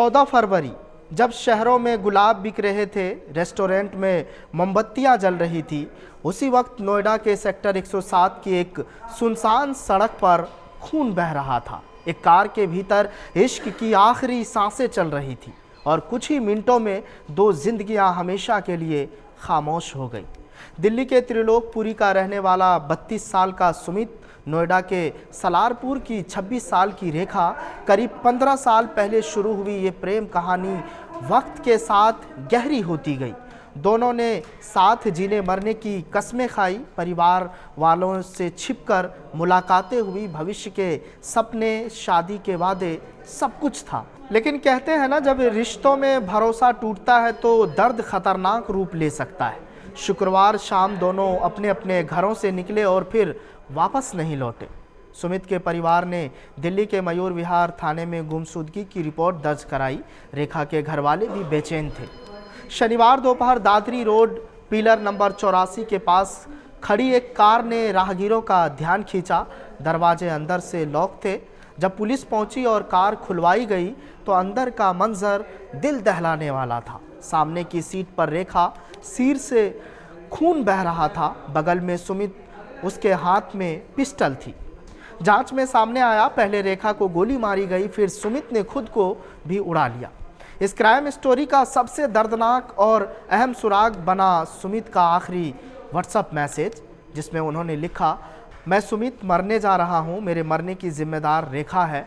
14 फरवरी, जब शहरों में गुलाब बिक रहे थे, रेस्टोरेंट में मोमबत्तियां जल रही थी, उसी वक्त नोएडा के सेक्टर 107 की एक सुनसान सड़क पर खून बह रहा था। एक कार के भीतर इश्क की आखिरी सांसें चल रही थी और कुछ ही मिनटों में दो जिंदगियां हमेशा के लिए खामोश हो गई। दिल्ली के त्रिलोकपुरी का रहने वाला 32 साल का सुमित, नोएडा के सलारपुर की 26 साल की रेखा, करीब 15 साल पहले शुरू हुई ये प्रेम कहानी वक्त के साथ गहरी होती गई। दोनों ने साथ जीने मरने की कस्में खाई, परिवार वालों से छिपकर मुलाकातें हुई, भविष्य के सपने, शादी के वादे, सब कुछ था। लेकिन कहते हैं ना, जब रिश्तों में भरोसा टूटता है तो दर्द खतरनाक रूप ले सकता है। शुक्रवार शाम दोनों अपने अपने घरों से निकले और फिर वापस नहीं लौटे। सुमित के परिवार ने दिल्ली के मयूर विहार थाने में गुमशुदगी की रिपोर्ट दर्ज कराई। रेखा के घरवाले भी बेचैन थे। शनिवार दोपहर दादरी रोड पिलर नंबर 84 के पास खड़ी एक कार ने राहगीरों का ध्यान खींचा। दरवाजे अंदर से लॉक थे। जब पुलिस पहुंची और कार खुलवाई गई तो अंदर का मंजर दिल दहलाने वाला था। सामने की सीट पर रेखा, सिर से खून बह रहा था। बगल में सुमित, उसके हाथ में पिस्टल थी। जांच में सामने आया, पहले रेखा को गोली मारी गई, फिर सुमित ने खुद को भी उड़ा लिया। इस क्राइम स्टोरी का सबसे दर्दनाक और अहम सुराग बना सुमित का आखिरी व्हाट्सएप मैसेज, जिसमें उन्होंने लिखा, मैं सुमित मरने जा रहा हूं, मेरे मरने की जिम्मेदार रेखा है।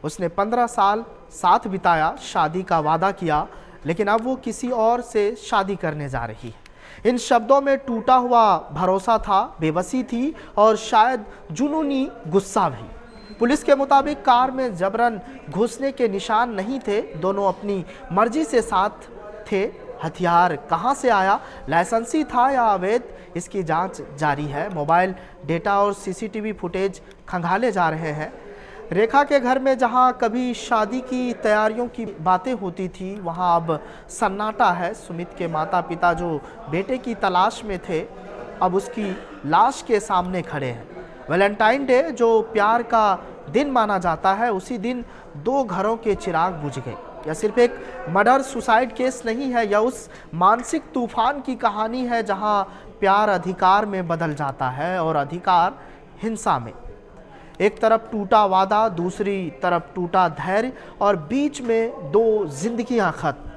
उसने 15 साल साथ बिताया, शादी का वादा किया, लेकिन अब वो किसी और से शादी करने जा रही है। इन शब्दों में टूटा हुआ भरोसा था, बेबसी थी और शायद जुनूनी गुस्सा भी। पुलिस के मुताबिक कार में जबरन घुसने के निशान नहीं थे, दोनों अपनी मर्जी से साथ थे। हथियार कहां से आया, लाइसेंसी था या अवैध, इसकी जांच जारी है। मोबाइल डेटा और सीसीटीवी फुटेज खंगाले जा रहे हैं। रेखा के घर में जहां कभी शादी की तैयारियों की बातें होती थी, वहां अब सन्नाटा है। सुमित के माता पिता जो बेटे की तलाश में थे, अब उसकी लाश के सामने खड़े हैं। वैलेंटाइन डे, जो प्यार का दिन माना जाता है, उसी दिन दो घरों के चिराग बुझ गए। यह सिर्फ एक मर्डर सुसाइड केस नहीं है, यह उस मानसिक तूफान की कहानी है जहां प्यार अधिकार में बदल जाता है और अधिकार हिंसा में। एक तरफ टूटा वादा, दूसरी तरफ टूटा धैर्य और बीच में दो जिंदगियां खत्म।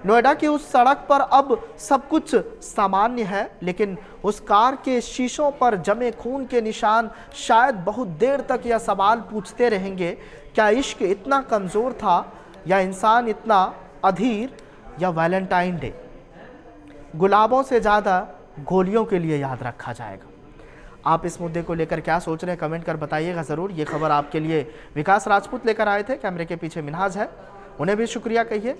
नोएडा की उस सड़क पर अब सब कुछ सामान्य है, लेकिन उस कार के शीशों पर जमे खून के निशान शायद बहुत देर तक यह सवाल पूछते रहेंगे, क्या इश्क इतना कमज़ोर था, या इंसान इतना अधीर, या वैलेंटाइन डे गुलाबों से ज़्यादा गोलियों के लिए याद रखा जाएगा। आप इस मुद्दे को लेकर क्या सोच रहे हैं, कमेंट कर बताइएगा ज़रूर। ये खबर आपके लिए विकास राजपूत लेकर आए थे। कैमरे के पीछे मिनहाज है, उन्हें भी शुक्रिया कहिए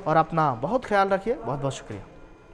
और अपना बहुत ख्याल रखिए। बहुत बहुत शुक्रिया।